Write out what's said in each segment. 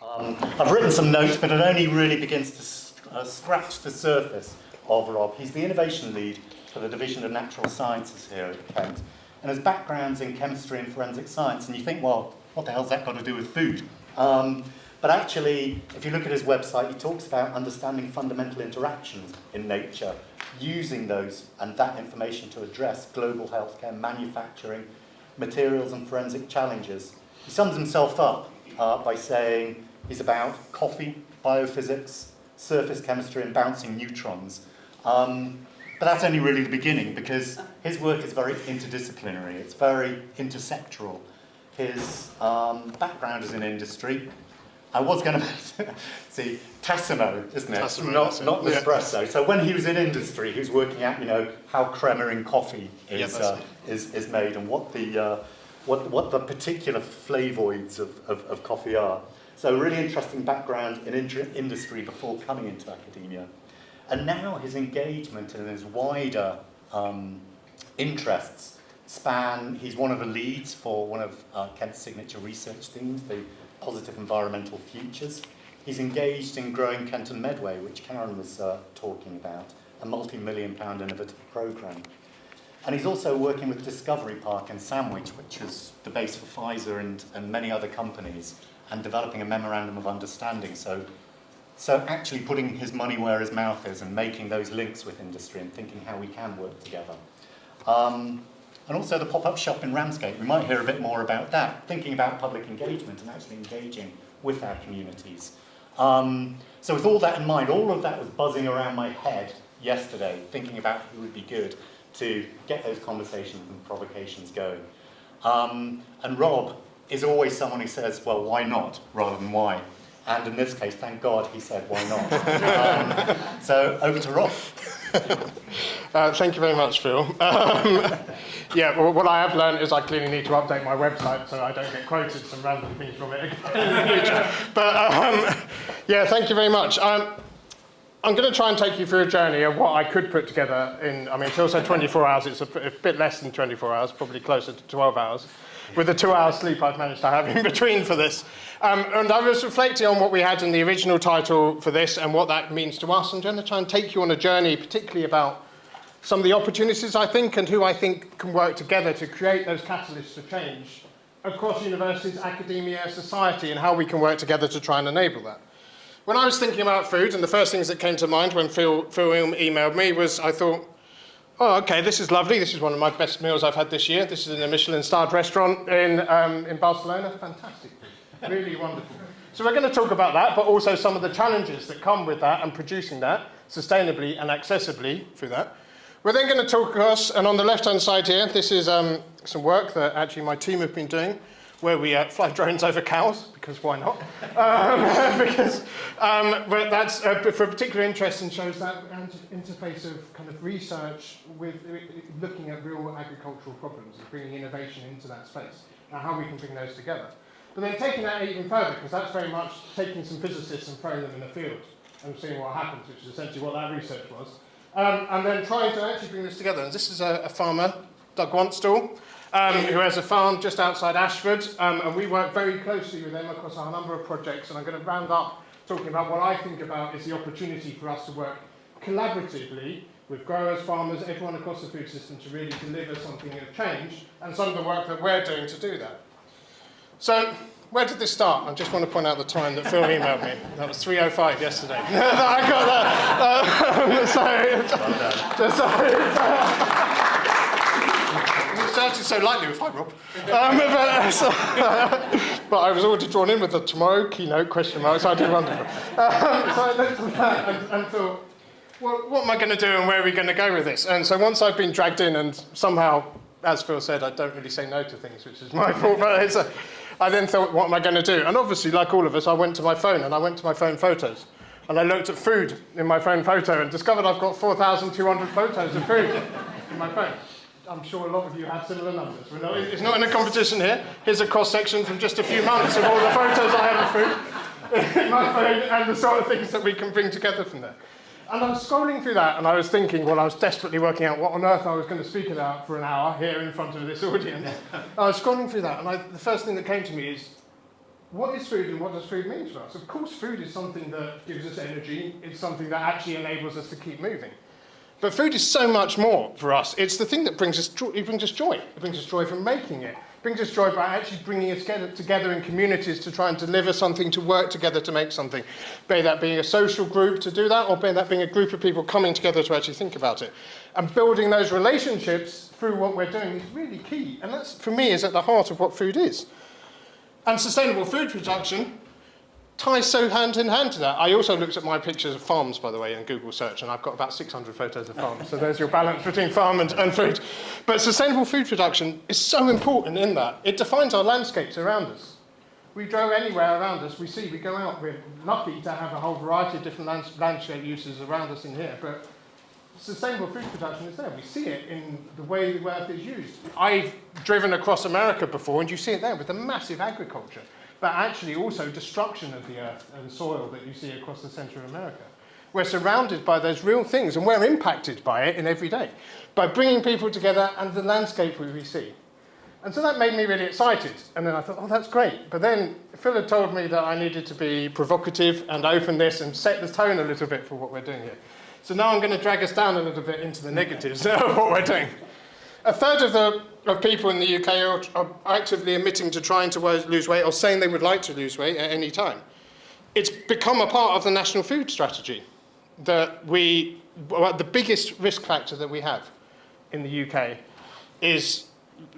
I've written some notes, but it only really begins to scratch the surface of Rob. He's the innovation lead for the Division of Natural Sciences here at Kent, and has backgrounds in chemistry and forensic science. And you think, well, what the hell's that got to do with food? But actually, if you look at his website, he talks about understanding fundamental interactions in nature, using those and that information to address global healthcare, manufacturing, materials and forensic challenges. He sums himself up by saying he's about coffee, biophysics, surface chemistry and bouncing neutrons. But that's only really the beginning, because his work is very interdisciplinary, it's very intersectoral. His background is in industry. I was going to see Tassimo, isn't it? Tassimo, not yeah. Nespresso. So when he was in industry, he was working out, how crema in coffee is made, and what the particular flavoids of coffee are. So really interesting background in industry before coming into academia. And now his engagement and his wider interests span, he's one of the leads for one of Kent's signature research themes, the positive environmental futures. He's engaged in growing Kenton Medway, which Karen was talking about, a multi-million-pound innovative programme. And he's also working with Discovery Park in Sandwich, which is the base for Pfizer and many other companies, and developing a memorandum of understanding. So actually putting his money where his mouth is and making those links with industry and thinking how we can work together. And also the pop-up shop in Ramsgate. We might hear a bit more about that, thinking about public engagement and actually engaging with our communities. So with all that in mind, all of that was buzzing around my head yesterday, thinking about who would be good to get those conversations and provocations going. And Rob is always someone who says, well, why not, rather than why. And in this case, thank God he said, why not? So over to Rob. Thank you very much, Phil. Well, what I have learned is I clearly need to update my website so I don't get quoted some random things from it again in the future. But thank you very much. I'm going to try and take you through a journey of what I could put together in, Phil said 24 hours, it's a bit less than 24 hours, probably closer to 12 hours, with the 2 hours sleep I've managed to have in between for this. And I was reflecting on what we had in the original title for this and what that means to us. I'm going to try and take you on a journey, particularly about some of the opportunities, I think, and who I think can work together to create those catalysts for change across universities, academia, society, and how we can work together to try and enable that. When I was thinking about food, and the first things that came to mind when Phil emailed me was, I thought, oh, okay, this is lovely. This is one of my best meals I've had this year. This is in a Michelin-starred restaurant in Barcelona. Fantastic food, really wonderful. So we're going to talk about that, but also some of the challenges that come with that and producing that sustainably and accessibly through that. We're then going to talk across, and on the left-hand side here, this is some work that actually my team have been doing, where we fly drones over cows, because why not? But that's for a particular interest and shows that interface of kind of research with looking at real agricultural problems and bringing innovation into that space, and how we can bring those together. But then taking that even further, because that's very much taking some physicists and throwing them in the field and seeing what happens, which is essentially what that research was. And then trying to actually bring this together. And this is a farmer, Doug Wanstall, who has a farm just outside Ashford, and we work very closely with them across a number of projects, and I'm going to round up talking about what I think about is the opportunity for us to work collaboratively with growers, farmers, everyone across the food system to really deliver something of change, and some of the work that we're doing to do that. So, where did this start? I just want to point out the time that Phil emailed me. That was 3:05 yesterday. I got that. It started so lightly with hi, Rob. But I was already drawn in with the tomorrow keynote question mark, so I did wonderful. So I looked at that and thought, well, what am I going to do and where are we going to go with this? And so once I've been dragged in and somehow, as Phil said, I don't really say no to things, which is my fault, but I then thought, what am I going to do? And obviously, like all of us, I went to my phone and I went to my phone photos. And I looked at food in my phone photo and discovered I've got 4,200 photos of food in my phone. I'm sure a lot of you have similar numbers. It's not in a competition here. Here's a cross-section from just a few months of all the photos I have of food in my phone and the sort of things that we can bring together from there. And I was scrolling through that and I was thinking, well, I was desperately working out what on earth I was going to speak about for an hour here in front of this audience. I was scrolling through that and the first thing that came to me is, what is food and what does food mean to us? Of course, food is something that gives us energy. It's something that actually enables us to keep moving. But food is so much more for us. It's the thing that brings us joy. It brings us joy. It brings us joy from making it. It brings us joy by actually bringing us together in communities to try and deliver something, to work together to make something. Be that being a social group to do that, or be that being a group of people coming together to actually think about it. And building those relationships through what we're doing is really key. And that's, for me, is at the heart of what food is. And sustainable food production ties so hand in hand to that. I also looked at my pictures of farms, by the way, in Google search, and I've got about 600 photos of farms. So there's your balance between farm and food. But sustainable food production is so important in that. It defines our landscapes around us. We go anywhere around us, we go out, we're lucky to have a whole variety of different landscape uses around us in here, but sustainable food production is there. We see it in the way the earth is used. I've driven across America before, and you see it there with the massive agriculture, but actually also destruction of the earth and soil that you see across the centre of America. We're surrounded by those real things, and we're impacted by it in every day, by bringing people together and the landscape we see. And so that made me really excited. And then I thought, oh, that's great. But then Phil had told me that I needed to be provocative and open this and set the tone a little bit for what we're doing here. So now I'm going to drag us down a little bit into the negatives of what we're doing. A third of people in the UK are actively admitting to trying to lose weight or saying they would like to lose weight at any time. It's become a part of the national food strategy that the biggest risk factor that we have in the UK is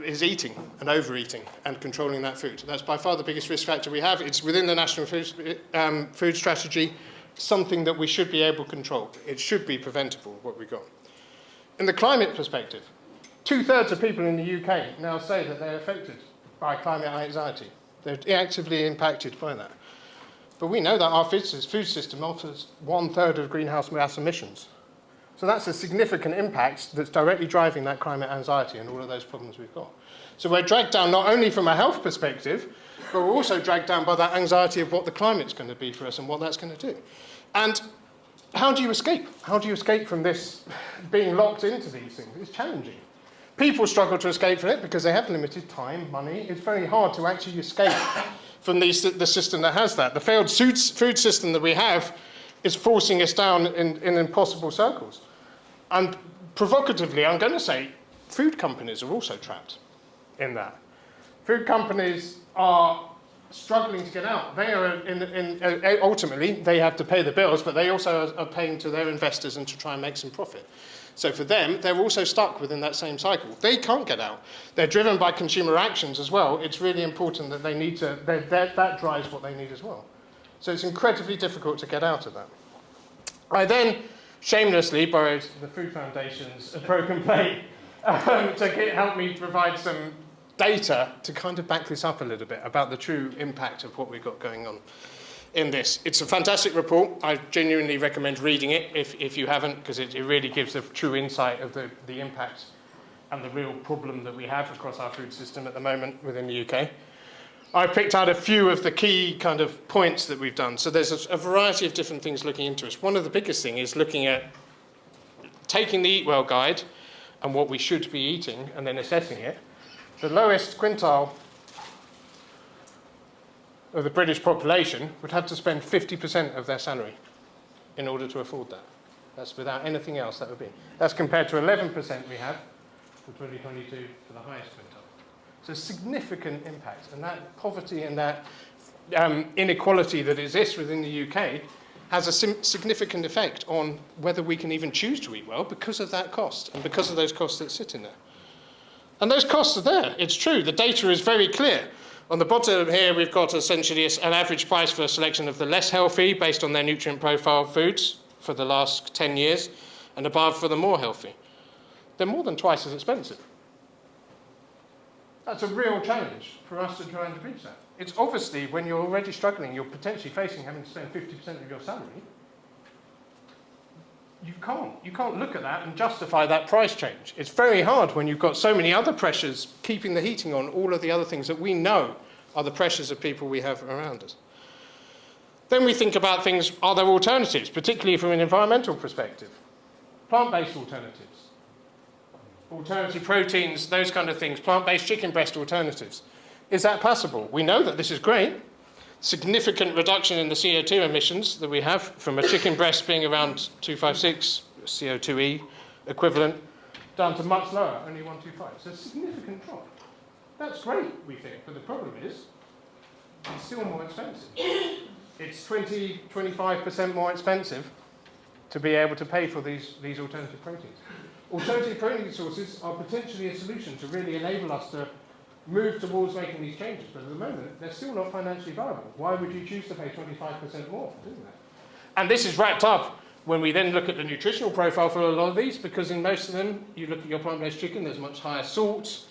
eating and overeating and controlling that food. That's by far the biggest risk factor we have. It's within the national food strategy, something that we should be able to control. It should be preventable, what we've got. In the climate perspective, 2/3 of people in the UK now say that they're affected by climate anxiety. They're actively impacted by that. But we know that our food system offers 1/3 of greenhouse gas emissions. So that's a significant impact that's directly driving that climate anxiety and all of those problems we've got. So we're dragged down not only from a health perspective, but we're also dragged down by that anxiety of what the climate's going to be for us and what that's going to do. And how do you escape? How do you escape from this being locked into these things? It's challenging. People struggle to escape from it because they have limited time, money. It's very hard to actually escape from the system that has that. The failed food system that we have is forcing us down in impossible circles. And provocatively, I'm going to say, food companies are also trapped in that. Food companies are struggling to get out. They are ultimately, they have to pay the bills, but they also are paying to their investors and to try and make some profit. So for them, they're also stuck within that same cycle. They can't get out. They're driven by consumer actions as well. It's really important that they need to, that drives what they need as well. So it's incredibly difficult to get out of that. I then shamelessly borrowed the Food Foundation's Broken Plate to help me provide some data to kind of back this up a little bit about the true impact of what we've got going on in this. It's a fantastic report. I genuinely recommend reading it if you haven't, because it really gives a true insight of the impact and the real problem that we have across our food system at the moment within the UK. I've picked out a few of the key kind of points that we've done. So there's a variety of different things looking into us. One of the biggest things is looking at taking the Eat Well guide and what we should be eating and then assessing it. The lowest quintile of the British population would have to spend 50% of their salary in order to afford that. That's without anything else that would be. That's compared to 11% we have for 2022 for the highest quintile. So significant impact, and that poverty and that inequality that exists within the UK has a significant effect on whether we can even choose to eat well because of that cost and because of those costs that sit in there. And those costs are there. It's true. The data is very clear. On the bottom here, we've got essentially an average price for a selection of the less healthy based on their nutrient profile foods for the last 10 years, and above for the more healthy. They're more than twice as expensive. That's a real challenge for us to try and bridge that. It's obviously, when you're already struggling, you're potentially facing having to spend 50% of your salary. You can't look at that and justify that price change. It's very hard when you've got so many other pressures keeping the heating on, all of the other things that we know are the pressures of people we have around us. Then we think about things, are there alternatives, particularly from an environmental perspective? Plant-based alternatives, alternative proteins, those kind of things, plant-based chicken breast alternatives. Is that possible? We know that this is great, significant reduction in the CO2 emissions that we have from a chicken breast being around 256 CO2e equivalent down to much lower, only 125. So a significant drop. That's great, we think, but the problem is it's still more expensive. It's 20-25% more expensive to be able to pay for these alternative proteins. Alternative protein sources are potentially a solution to really enable us to move towards making these changes, but at the moment they're still not financially viable. Why would you choose to pay 25% more for doing that? And this is wrapped up when we then look at the nutritional profile for a lot of these, because in most of them, you look at your plant-based chicken, there's much higher salt,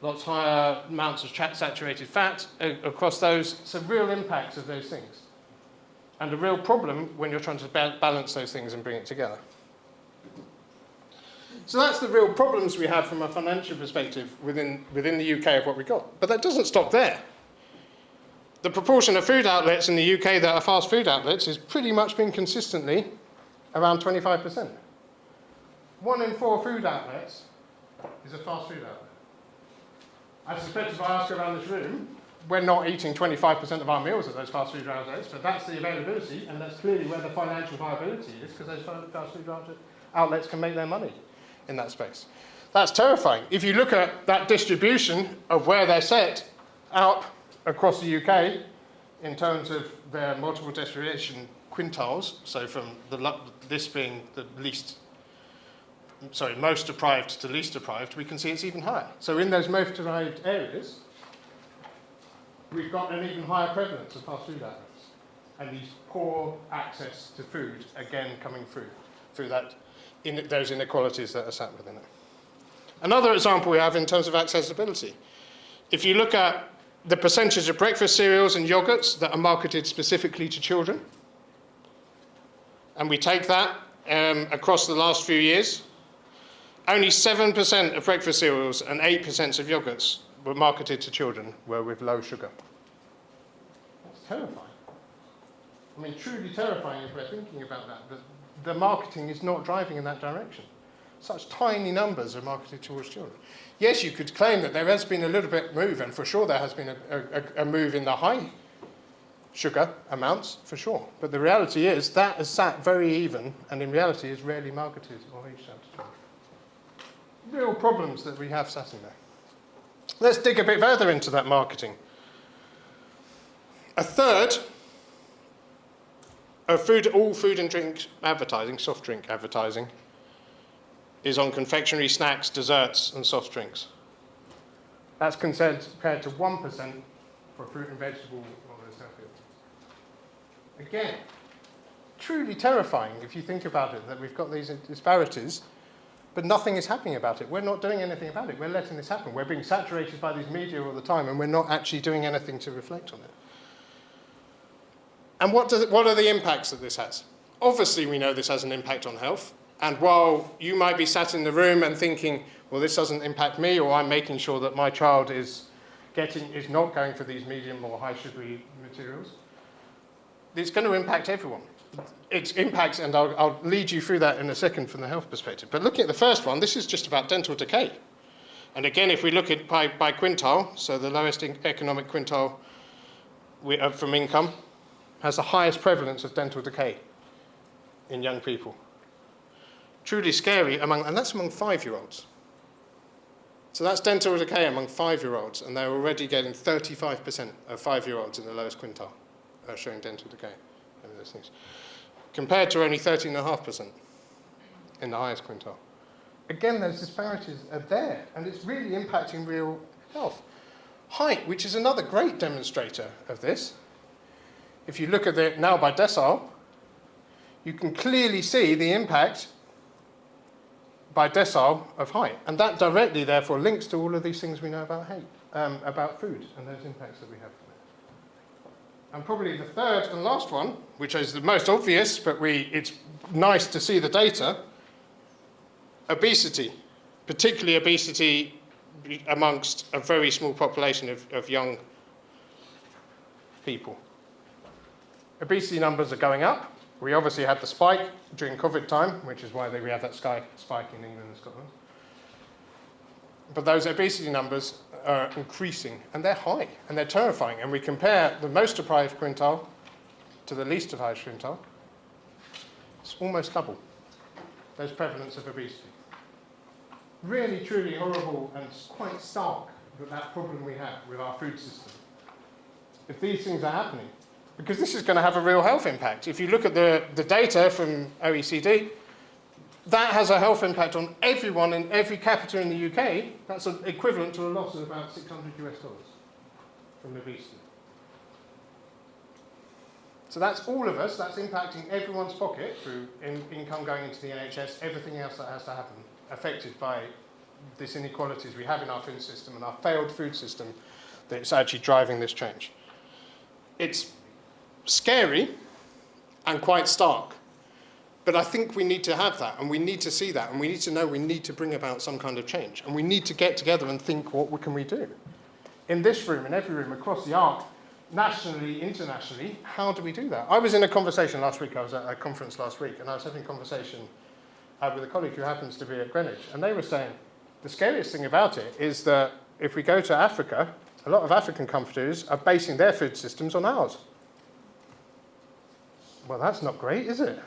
lots higher amounts of saturated fat across those, so real impacts of those things. And a real problem when you're trying to balance those things and bring it together. So that's the real problems we have from a financial perspective within the UK of what we got. But that doesn't stop there. The proportion of food outlets in the UK that are fast food outlets has pretty much been consistently around 25%. 1 in 4 food outlets is a fast food outlet. I suspect if I ask around this room, we're not eating 25% of our meals at those fast food outlets, but that's the availability, and that's clearly where the financial viability is, because those fast food outlets can make their money in that space. That's terrifying. If you look at that distribution of where they're set out across the UK in terms of their multiple destination quintiles, so from this being the most deprived to least deprived, we can see it's even higher. So in those most deprived areas, we've got an even higher prevalence of fast food outlets, and these poor access to food again coming through that those inequalities that are sat within it. Another example we have in terms of accessibility. If you look at the percentage of breakfast cereals and yogurts that are marketed specifically to children, and we take that across the last few years, only 7% of breakfast cereals and 8% of yogurts were marketed to children were with low sugar. That's terrifying. I mean, truly terrifying if we're thinking about that. The marketing is not driving in that direction. Such tiny numbers are marketed towards children. Yes, you could claim that there has been a little bit move, and for sure there has been a move in the high sugar amounts, for sure. But the reality is that has sat very even, and in reality is rarely marketed or reached out to children. Real problems that we have sat in there. Let's dig a bit further into that marketing. A third of all food and drink advertising, soft drink advertising, is on confectionery, snacks, desserts, and soft drinks. That's compared to 1% for fruit and vegetable or those healthy options. Again, truly terrifying if you think about it, that we've got these disparities, but nothing is happening about it. We're not doing anything about it. We're letting this happen. We're being saturated by these media all the time, and we're not actually doing anything to reflect on it. And what are the impacts that this has? Obviously, we know this has an impact on health. And while you might be sat in the room and thinking, well, this doesn't impact me, or I'm making sure that my child is not going for these medium or high sugary materials, it's going to impact everyone. It impacts, and I'll lead you through that in a second from the health perspective. But looking at the first one, this is just about dental decay. And again, if we look at by quintile, so the lowest economic quintile from income, has the highest prevalence of dental decay in young people. Truly scary, and that's among 5-year-olds. So that's dental decay among 5-year-olds, and they're already getting 35% of 5-year-olds in the lowest quintile showing dental decay over those things, compared to only 13.5% in the highest quintile. Again, those disparities are there, and it's really impacting real health. Height, which is another great demonstrator of this. If you look at it now by decile, you can clearly see the impact by decile of height. And that directly, therefore, links to all of these things we know about food and those impacts that we have from it. And probably the third and last one, which is the most obvious, but it's nice to see the data, obesity, particularly obesity amongst a very small population of young people. Obesity numbers are going up. We obviously had the spike during COVID time, which is why we have that spike in England and Scotland. but those obesity numbers are increasing, and they're high, and they're terrifying. And we compare the most deprived quintile to the least deprived quintile, it's almost double those prevalence of obesity. Really, truly horrible and quite stark that problem we have with our food system. If these things are happening, because this is going to have a real health impact. If you look at the data from OECD, that has a health impact on everyone in every capita in the UK. That's equivalent to a loss of about $600 from obesity. So that's all of us, that's impacting everyone's pocket through income going into the NHS, everything else that has to happen, affected by these inequalities we have in our food system and our failed food system that's actually driving this change. It's scary and quite stark, but I think we need to have that, and we need to see that, and we need to know we need to bring about some kind of change, and we need to get together and think, what can we do? In this room, in every room, across the Arc, nationally, internationally, how do we do that? I was in a conversation last week, I was at a conference last week, and I was having a conversation with a colleague who happens to be at Greenwich, and they were saying, the scariest thing about it is that if we go to Africa, a lot of African countries are basing their food systems on ours. Well, that's not great, is it?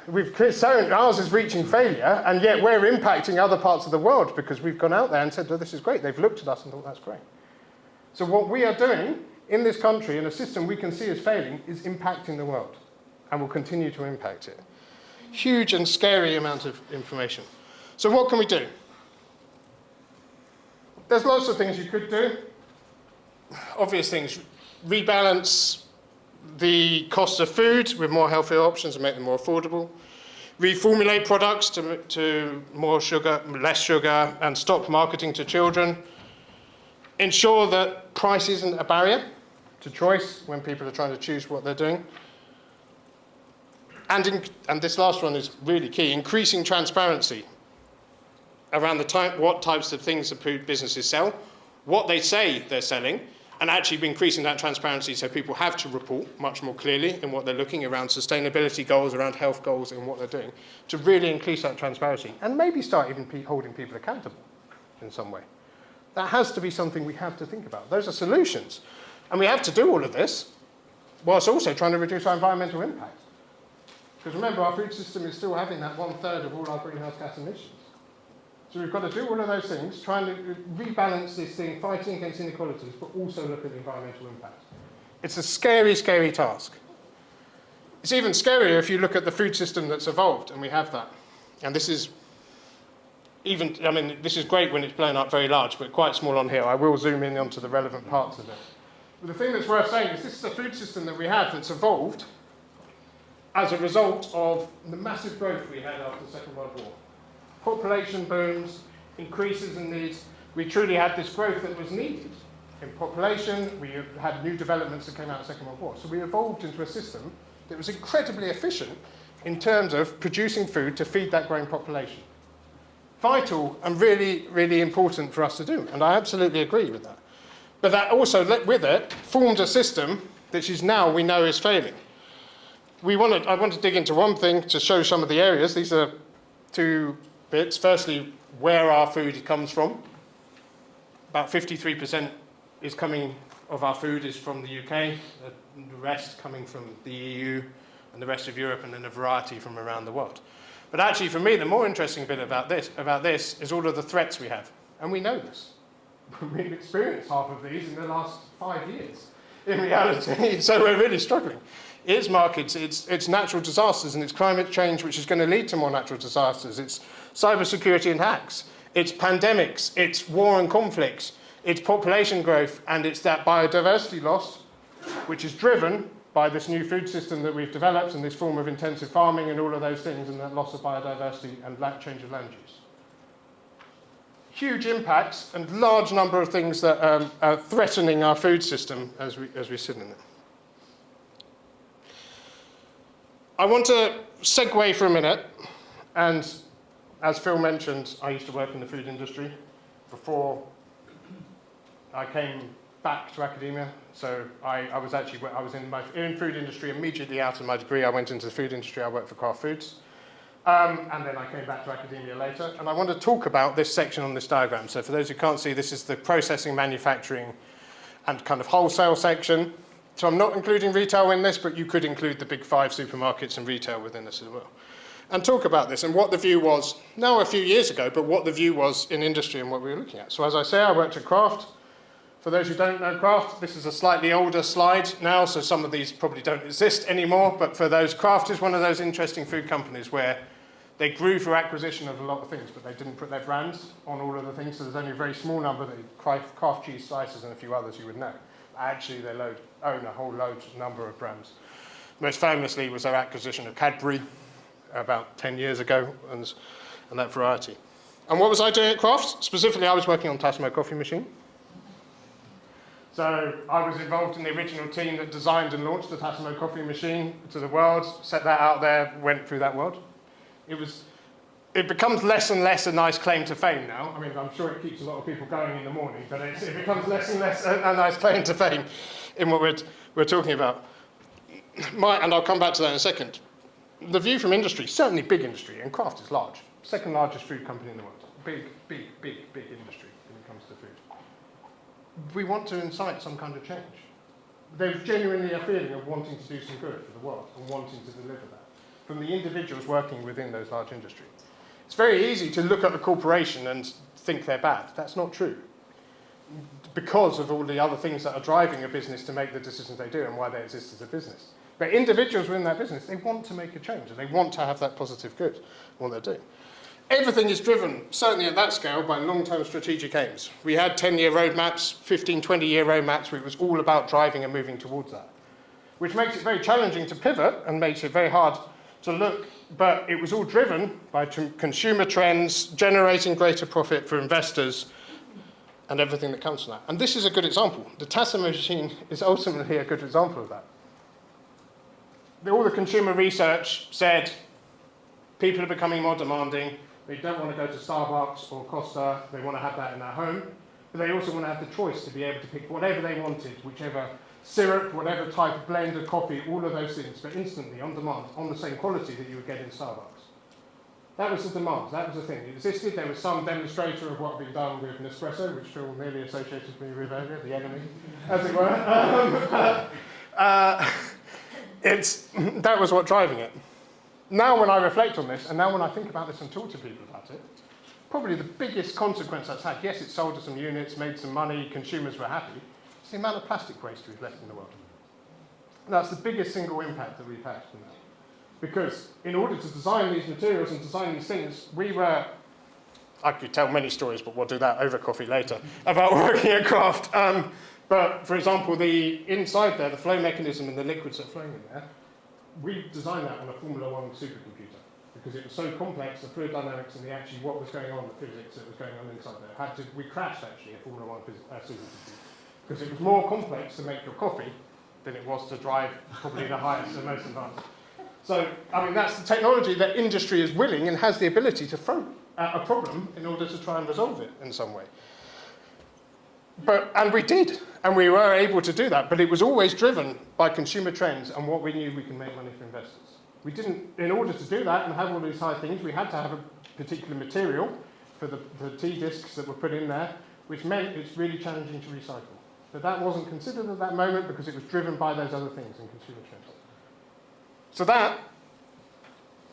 Ours is reaching failure, and yet we're impacting other parts of the world because we've gone out there and said, oh, this is great. They've looked at us and thought, that's great. So what we are doing in this country, in a system we can see as failing, is impacting the world, and will continue to impact it. Huge and scary amount of information. So what can we do? There's lots of things you could do. Obvious things, rebalance the cost of food with more healthy options and make them more affordable. Reformulate products to more sugar, less sugar, and stop marketing to children. Ensure that price isn't a barrier to choice when people are trying to choose what they're doing. And this last one is really key, increasing transparency around what types of things the food businesses sell, what they say they're selling, and actually increasing that transparency so people have to report much more clearly in what they're looking around sustainability goals, around health goals, in what they're doing, to really increase that transparency and maybe start even holding people accountable in some way. That has to be something we have to think about. Those are solutions. And we have to do all of this whilst also trying to reduce our environmental impact. Because remember, our food system is still having that 1/3 of all our greenhouse gas emissions. So we've got to do all of those things, trying to rebalance this thing, fighting against inequalities, but also look at the environmental impact. It's a scary, scary task. It's even scarier if you look at the food system that's evolved, and we have that. And this is this is great when it's blown up very large, but quite small on here. I will zoom in onto the relevant parts of it. But the thing that's worth saying is this is the food system that we have that's evolved as a result of the massive growth we had after the Second World War. Population booms, increases in needs. We truly had this growth that was needed in population. We had new developments that came out of the Second World War. So we evolved into a system that was incredibly efficient in terms of producing food to feed that growing population. Vital and really, really important for us to do. And I absolutely agree with that. But that also, with it, formed a system that is now we know is failing. I want to dig into one thing to show some of the areas. These are two bits. Firstly, where our food comes from. About 53% of our food is from the UK, the rest coming from the EU and the rest of Europe, and then a variety from around the world. But actually, for me, the more interesting bit about this is all of the threats we have. And we know this. We've experienced half of these in the last 5 years, in reality. So we're really struggling. It's markets, it's natural disasters, and it's climate change, which is going to lead to more natural disasters. It's cybersecurity and hacks. It's pandemics. It's war and conflicts. It's population growth, and it's that biodiversity loss, which is driven by this new food system that we've developed and this form of intensive farming and all of those things, and that loss of biodiversity and change of land use. Huge impacts and large number of things that are threatening our food system as we sit in it. I want to segue for a minute, and as Phil mentioned, I used to work in the food industry before I came back to academia. So I was in food industry immediately out of my degree. I went into the food industry. I worked for Kraft Foods. And then I came back to academia later, and I want to talk about this section on this diagram. So for those who can't see, this is the processing, manufacturing, and kind of wholesale section. So I'm not including retail in this, but you could include the big 5 supermarkets and retail within this as well. And talk about this and what the view was, now a few years ago, but what the view was in industry and what we were looking at. So as I say, I worked at Kraft. For those who don't know Kraft, this is a slightly older slide now, so some of these probably don't exist anymore, but for those, Kraft is one of those interesting food companies where they grew through acquisition of a lot of things, but they didn't put their brands on all of the things, so there's only a very small number, Kraft cheese slices and a few others you would know. Actually, they own a whole number of brands. Most famously was their acquisition of Cadbury about 10 years ago, and that variety. And what was I doing at Kraft? Specifically, I was working on Tassimo coffee machine. So I was involved in the original team that designed and launched the Tassimo coffee machine to the world, set that out there, went through that world. It becomes less and less a nice claim to fame now. I mean, I'm sure it keeps a lot of people going in the morning, but it becomes less and less a nice claim to fame in what we're talking about. And I'll come back to that in a second. The view from industry, certainly big industry, and Kraft is large. Second largest food company in the world. Big industry when it comes to food. We want to incite some kind of change. There's genuinely a feeling of wanting to do some good for the world and wanting to deliver that from the individuals working within those large industries. It's very easy to look at a corporation and think they're bad. That's not true. Because of all the other things that are driving a business to make the decisions they do and why they exist as a business. But individuals within that business, they want to make a change and they want to have that positive good in what they're doing. Everything is driven, certainly at that scale, by long-term strategic aims. We had 10-year roadmaps, 15, 20-year roadmaps, where it was all about driving and moving towards that, which makes it very challenging to pivot and makes it very hard to look, but it was all driven by consumer trends, generating greater profit for investors, and everything that comes from that. And this is a good example. The Tassimo machine is ultimately a good example of that. All the consumer research said people are becoming more demanding. They don't want to go to Starbucks or Costa. They want to have that in their home. But they also want to have the choice to be able to pick whatever they wanted, whichever syrup, whatever type of blend of coffee, all of those things, but instantly, on demand, on the same quality that you would get in Starbucks. That was the demand. That was the thing. It existed. There was some demonstrator of what had been done with Nespresso, which Phil nearly associated me with earlier, the enemy, as it were. That was what driving it. Now when I reflect on this, and now when I think about this and talk to people about it, probably the biggest consequence that's had, yes, it sold us some units, made some money, consumers were happy, it's the amount of plastic waste we've left in the world. And that's the biggest single impact that we've had from that. Because in order to design these materials and design these things, I could tell many stories, but we'll do that over coffee later, about working at Kraft. But for example, the inside there, the flow mechanism and the liquids that are flowing in there, we designed that on a Formula One supercomputer because it was so complex, the fluid dynamics and what was going on, the physics that was going on inside there. We crashed actually a Formula One supercomputer because it was more complex to make your coffee than it was to drive probably the highest and most advanced. So, I mean, that's the technology that industry is willing and has the ability to throw at a problem in order to try and resolve it in some way. And we did, and we were able to do that, but it was always driven by consumer trends and what we knew we can make money for investors. We didn't, in order to do that and have all these high things, we had to have a particular material for the tea discs that were put in there, which meant it's really challenging to recycle. But that wasn't considered at that moment because it was driven by those other things in consumer trends. So that,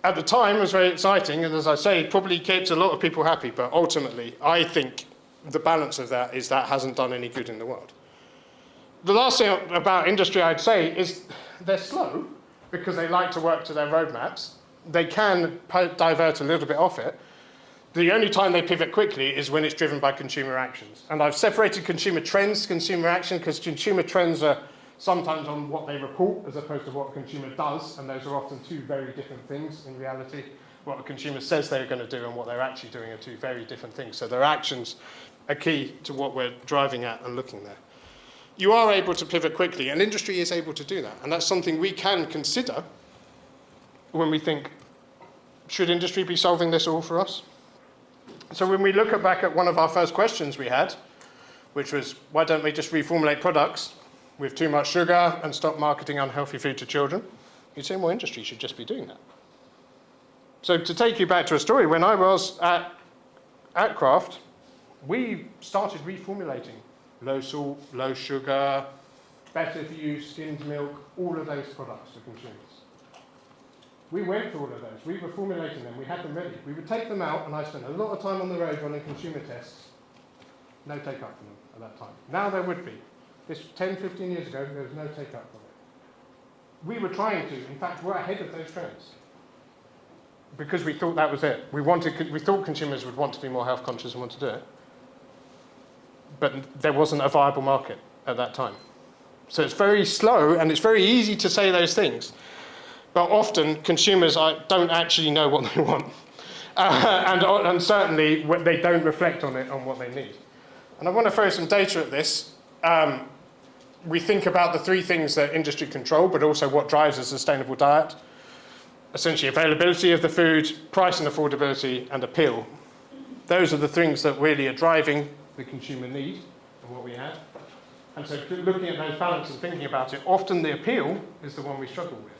at the time, was very exciting, and as I say, probably kept a lot of people happy, but ultimately, I think the balance of that is that hasn't done any good in the world. The last thing about industry I'd say is they're slow because they like to work to their roadmaps. They can divert a little bit off it. The only time they pivot quickly is when it's driven by consumer actions. And I've separated consumer trends, consumer action, because consumer trends are sometimes on what they report as opposed to what a consumer does, and those are often two very different things in reality. What a consumer says they're going to do and what they're actually doing are two very different things. So their actions are key to what we're driving at and looking there. You are able to pivot quickly, and industry is able to do that. And that's something we can consider when we think, should industry be solving this all for us? So when we look back at one of our first questions we had, which was, why don't we just reformulate products with too much sugar and stop marketing unhealthy food to children? You'd say, well, industry should just be doing that. So to take you back to a story, when I was at Kraft, we started reformulating low salt, low sugar, better for you, skimmed milk, all of those products for consumers. We went through all of those. We were formulating them. We had them ready. We would take them out, and I spent a lot of time on the road running consumer tests. No take-up from them at that time. Now there would be. This 10, 15 years ago, there was no take-up from it. We were trying to. In fact, we're ahead of those trends. Because we thought that was it. We thought consumers would want to be more health conscious and want to do it. But there wasn't a viable market at that time. So it's very slow, and it's very easy to say those things. But often, consumers don't actually know what they want. And certainly, they don't reflect on it, on what they need. And I want to throw some data at this. We think about the three things that industry control, but also what drives a sustainable diet. Essentially, availability of the food, price and affordability, and appeal. Those are the things that really are driving the consumer need and what we have. And so looking at those balances and thinking about it, often the appeal is the one we struggle with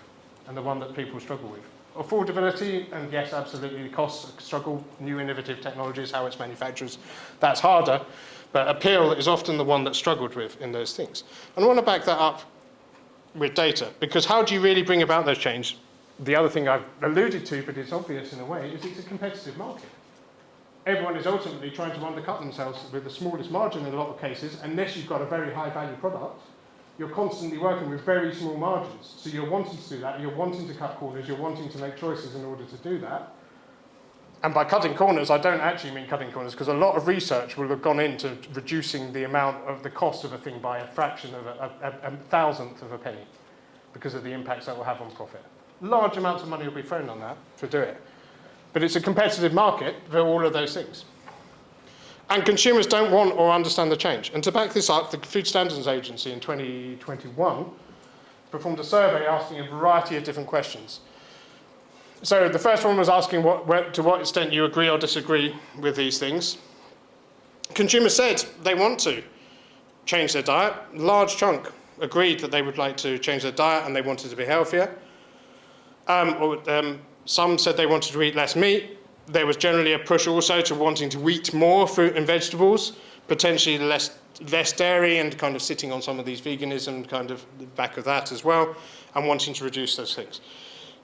and the one that people struggle with. Affordability, and yes, absolutely, the costs struggle, new innovative technologies, how it's manufactured, that's harder. But appeal is often the one that's struggled with in those things. And I want to back that up with data, because how do you really bring about those changes? The other thing I've alluded to, but it's obvious in a way, is it's a competitive market. Everyone is ultimately trying to undercut themselves with the smallest margin in a lot of cases, unless you've got a very high value product. You're constantly working with very small margins. So you're wanting to do that, you're wanting to cut corners, you're wanting to make choices in order to do that. And by cutting corners, I don't actually mean cutting corners, because a lot of research will have gone into reducing the amount of the cost of a thing by a fraction of a thousandth of a penny, because of the impacts that will have on profit. Large amounts of money will be thrown on that to do it. But it's a competitive market for all of those things. And consumers don't want or understand the change. And to back this up, the Food Standards Agency in 2021 performed a survey asking a variety of different questions. So the first one was asking to what extent you agree or disagree with these things. Consumers said they want to change their diet. A large chunk agreed that they would like to change their diet and they wanted to be healthier. Some said they wanted to eat less meat. There was generally a push also to wanting to eat more fruit and vegetables, potentially less dairy, and kind of sitting on some of these veganism kind of the back of that as well, and wanting to reduce those things.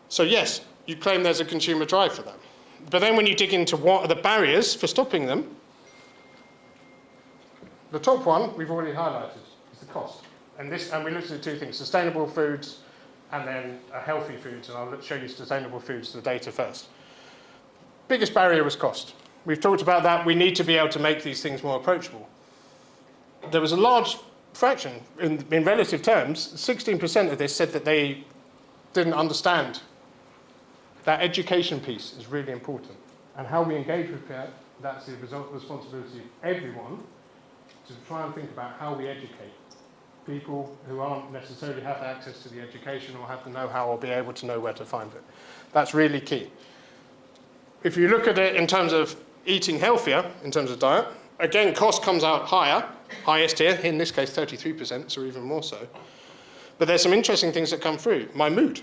So yes, you claim there's a consumer drive for that. But then when you dig into what are the barriers for stopping them, the top one we've already highlighted is the cost. And we looked at two things: sustainable foods and then healthy foods. And I'll show you sustainable foods, the data first. Biggest barrier was cost. We've talked about that. We need to be able to make these things more approachable. There was a large fraction, in relative terms, 16% of this said that they didn't understand. That education piece is really important. And how we engage with that, that's the responsibility of everyone to try and think about how we educate people who aren't necessarily have access to the education or have the know-how or be able to know where to find it. That's really key. If you look at it in terms of eating healthier, in terms of diet, again, cost comes out higher, highest here, in this case 33%, so even more so. But there's some interesting things that come through. My mood.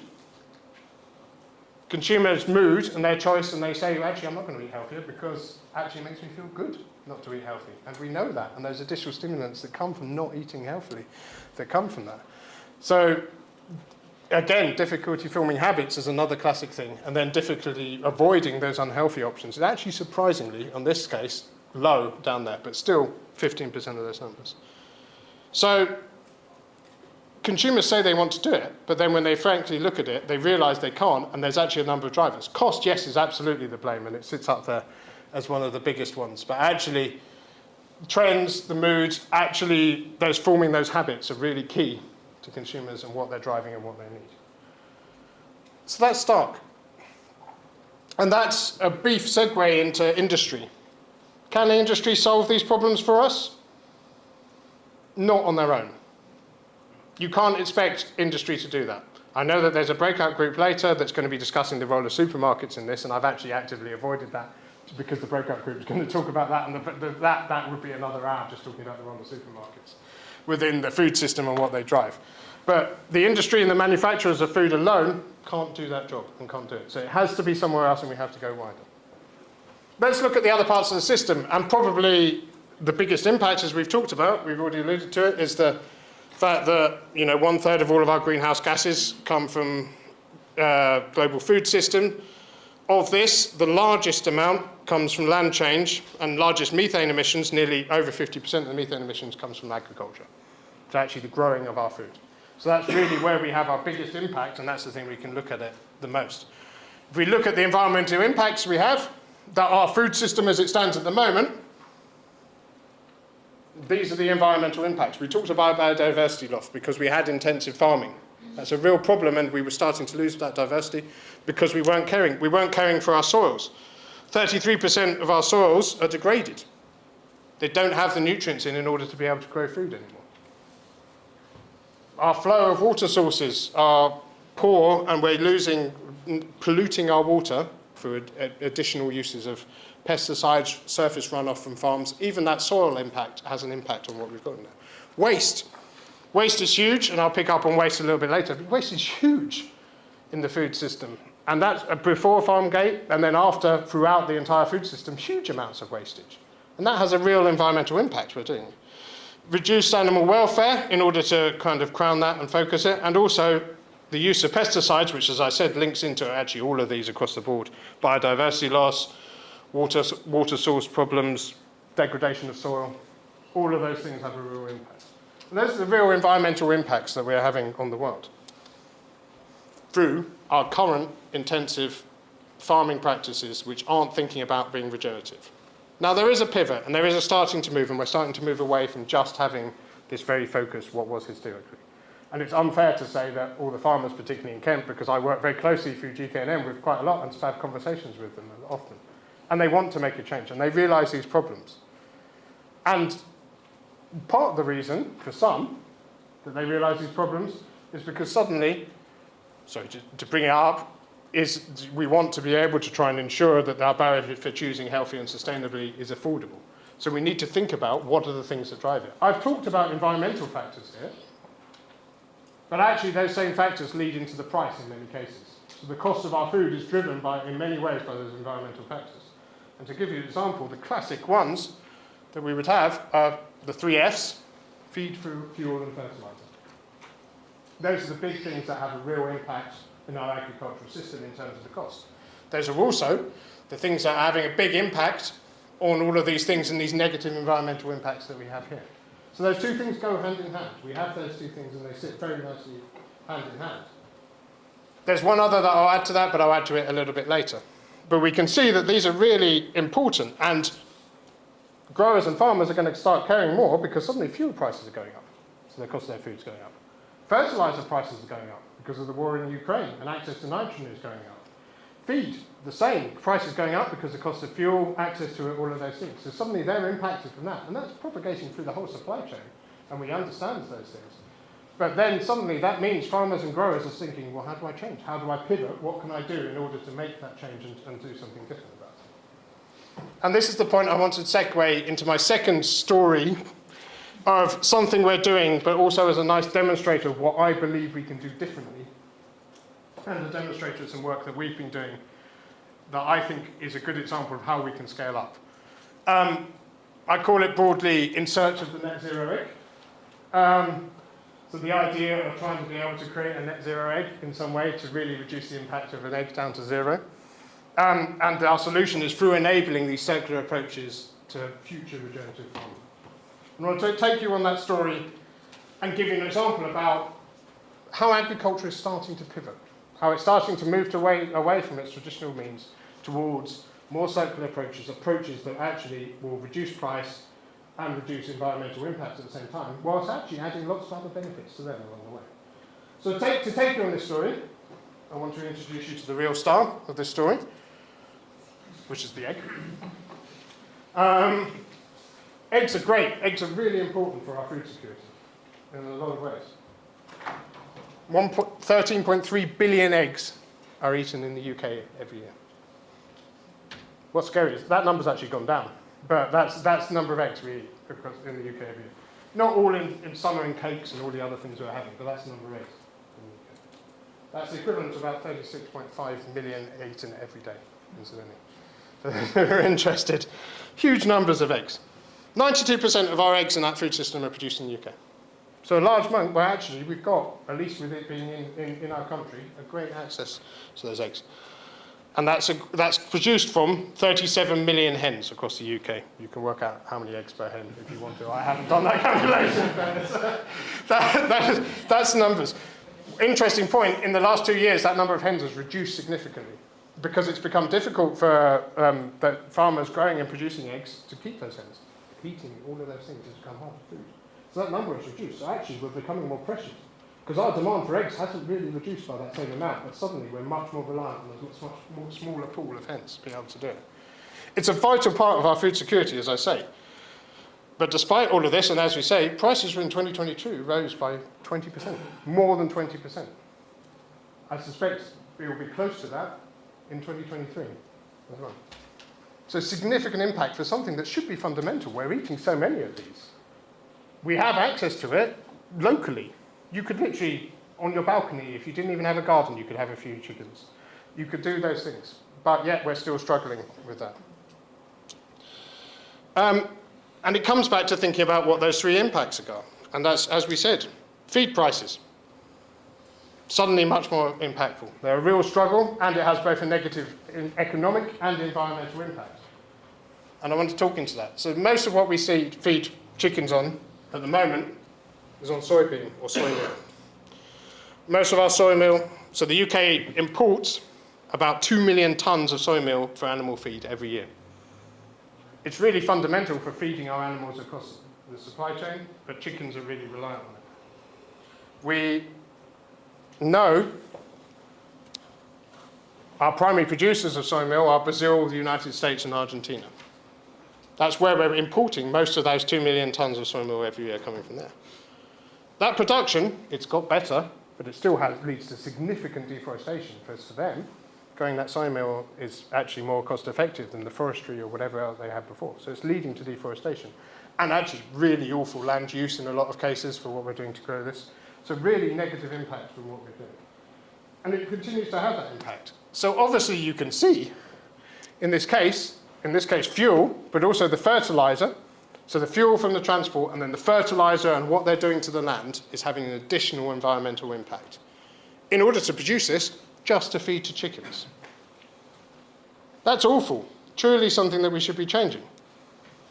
Consumers' mood and their choice, and they say, actually, I'm not going to eat healthier because actually it makes me feel good not to eat healthy. And we know that, and those additional stimulants that come from not eating healthily, that come from that. So, again, difficulty forming habits is another classic thing, and then difficulty avoiding those unhealthy options is actually surprisingly, in this case, low down there, but still 15% of those numbers. So consumers say they want to do it, but then when they frankly look at it, they realise they can't, and there's actually a number of drivers. Cost, yes, is absolutely the blame, and it sits up there as one of the biggest ones, but actually trends, the moods, actually those forming those habits are really key to consumers and what they're driving and what they need. So that's Stark. And that's a brief segue into industry. Can the industry solve these problems for us? Not on their own. You can't expect industry to do that. I know that there's a breakout group later that's going to be discussing the role of supermarkets in this, and I've actually actively avoided that because the breakout group is going to talk about that, and that would be another hour just talking about the role of supermarkets within the food system and what they drive. But the industry and the manufacturers of food alone can't do that job and can't do it. So it has to be somewhere else and we have to go wider. Let's look at the other parts of the system, and probably the biggest impact, as we've talked about, we've already alluded to it, is the fact that 1/3 of all of our greenhouse gases come from global food system. Of this, the largest amount comes from land change, and largest methane emissions, nearly over 50% of the methane emissions comes from agriculture. It's actually the growing of our food. So that's really where we have our biggest impact, and that's the thing we can look at it the most. If we look at the environmental impacts we have, that our food system as it stands at the moment, these are the environmental impacts. We talked about biodiversity loss because we had intensive farming. That's a real problem, and we were starting to lose that diversity because we weren't caring. We weren't caring for our soils. 33% of our soils are degraded. They don't have the nutrients in order to be able to grow food anymore. Our flow of water sources are poor, and we're polluting our water through additional uses of pesticides, surface runoff from farms. Even that soil impact has an impact on what we've got in there. Waste. Waste is huge, and I'll pick up on waste a little bit later, but waste is huge in the food system. And that's before farm gate, and then after, throughout the entire food system, huge amounts of wastage. And that has a real environmental impact we're doing. Reduced animal welfare in order to kind of crown that and focus it, and also the use of pesticides, which, as I said, links into actually all of these across the board. Biodiversity loss, water source problems, degradation of soil, all of those things have a real impact. And those are the real environmental impacts that we're having on the world through our current intensive farming practices, which aren't thinking about being regenerative. Now, there is a pivot, and there is a starting to move, and we're starting to move away from just having this very focused what was historically. And it's unfair to say that all the farmers, particularly in Kent, because I work very closely through GKNM with quite a lot and have conversations with them often, and they want to make a change, and they realise these problems. And part of the reason, for some, that they realise these problems is because suddenly, to bring it up, is we want to be able to try and ensure that our barrier for choosing healthy and sustainably is affordable. So we need to think about what are the things that drive it. I've talked about environmental factors here, but actually those same factors lead into the price in many cases. So the cost of our food is driven in many ways by those environmental factors. And to give you an example, the classic ones that we would have are the 3 Fs, feed, fuel and fertilizer. Those are the big things that have a real impact in our agricultural system in terms of the cost. Those are also the things that are having a big impact on all of these things and these negative environmental impacts that we have here. So those two things go hand in hand. We have those two things and they sit very nicely hand in hand. There's one other that I'll add to that, but I'll add to it a little bit later. But we can see that these are really important, and growers and farmers are going to start caring more because suddenly fuel prices are going up, so the cost of their food's going up. Fertilizer prices are going up because of the war in Ukraine, and access to nitrogen is going up. Feed, the same. Price is going up because the cost of fuel, access to it, all of those things. So suddenly they're impacted from that, and that's propagating through the whole supply chain, and we understand those things. But then suddenly that means farmers and growers are thinking, well, how do I change? How do I pivot? What can I do in order to make that change and do something different about it? And this is the point I wanted to segue into my second story of something we're doing, but also as a nice demonstrator of what I believe we can do differently, and a demonstrator of some work that we've been doing that I think is a good example of how we can scale up. I call it broadly In Search of the Net Zero Egg. So the idea of trying to be able to create a net zero egg in some way to really reduce the impact of an egg down to zero. And our solution is through enabling these circular approaches to future regenerative farming. I want to take you on that story and give you an example about how agriculture is starting to pivot, how it's starting to move away from its traditional means towards more circular approaches that actually will reduce price and reduce environmental impact at the same time, whilst actually adding lots of other benefits to them along the way. So to take you on this story, I want to introduce you to the real star of this story, which is the egg. Eggs are great. Eggs are really important for our food security in a lot of ways. 13.3 billion eggs are eaten in the UK every year. What's scary is that number's actually gone down, but that's the number of eggs we eat in the UK every year. Not all in summer in cakes and all the other things we're having, but that's the number of eggs in the UK. That's the equivalent to about 36.5 million eaten every day, incidentally. So if you're interested, huge numbers of eggs. 92% of our eggs in that food system are produced in the UK. So a large amount, well actually we've got, at least with it being in our country, a great access to those eggs. And that's produced from 37 million hens across the UK. You can work out how many eggs per hen if you want to. I haven't done that calculation, but that's the numbers. Interesting point, in the last 2 years, that number of hens has reduced significantly because it's become difficult for the farmers growing and producing eggs to keep those hens. Heating, all of those things has become hard to food. So that number has reduced. So actually, we're becoming more precious because our demand for eggs hasn't really reduced by that same amount, but suddenly we're much more reliant on a much more smaller pool of hens to be able to do it. It's a vital part of our food security, as I say. But despite all of this, and as we say, prices in 2022 rose by 20%, more than 20%. I suspect we will be close to that in 2023 as well. So significant impact for something that should be fundamental. We're eating so many of these. We have access to it locally. You could literally, on your balcony, if you didn't even have a garden, you could have a few chickens. You could do those things, but yet we're still struggling with that. And it comes back to thinking about what those three impacts are got. And that's, as we said, feed prices. Suddenly much more impactful. They're a real struggle, and it has both a negative economic and environmental impact. And I want to talk into that. So most of what we feed chickens on at the moment is on soybean or soy meal. Most of our soy meal, so the UK imports about 2 million tonnes of soy meal for animal feed every year. It's really fundamental for feeding our animals across the supply chain, but chickens are really reliant on it. We know our primary producers of soy meal are Brazil, the United States, and Argentina. That's where we're importing most of those 2 million tonnes of soy meal every year coming from there. That production, it's got better, but it still leads to significant deforestation for them. Growing that soy meal is actually more cost effective than the forestry or whatever else they had before. So it's leading to deforestation. And actually really awful land use in a lot of cases for what we're doing to grow this. So really negative impact from what we're doing. And it continues to have that impact. So obviously you can see, in this case fuel, but also the fertilizer. So the fuel from the transport and then the fertilizer and what they're doing to the land is having an additional environmental impact. In order to produce this, just to feed to chickens. That's awful. Truly something that we should be changing.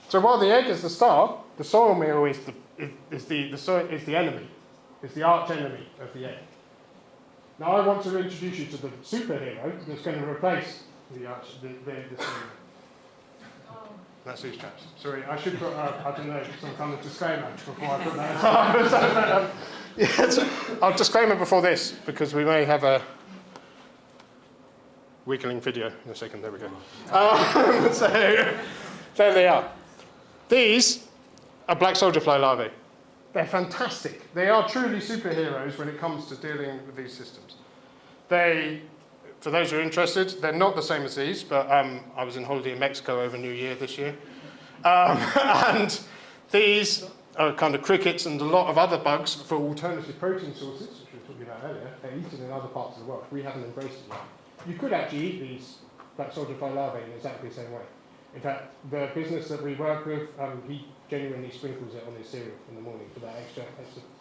So while the egg is the star, the soy meal is the enemy, is the arch enemy of the egg. Now I want to introduce you to the superhero that's going to replace the soy meal. That's these chaps. Sorry, I should put, I don't know, some kind of disclaimer before I put that up. Yes, I'll disclaimer before this, because we may have a wiggling video in a second. There we go. So there they are. These are black soldier fly larvae. They're fantastic. They are truly superheroes when it comes to dealing with these systems. For those who are interested, they're not the same as these, but I was in holiday in Mexico over New Year this year. And these are kind of crickets and a lot of other bugs for alternative protein sources, which we were talking about earlier. They're eaten in other parts of the world. We haven't embraced it yet. You could actually eat these black soldier fly larvae in exactly the same way. In fact, the business that we work with, he genuinely sprinkles it on his cereal in the morning for that extra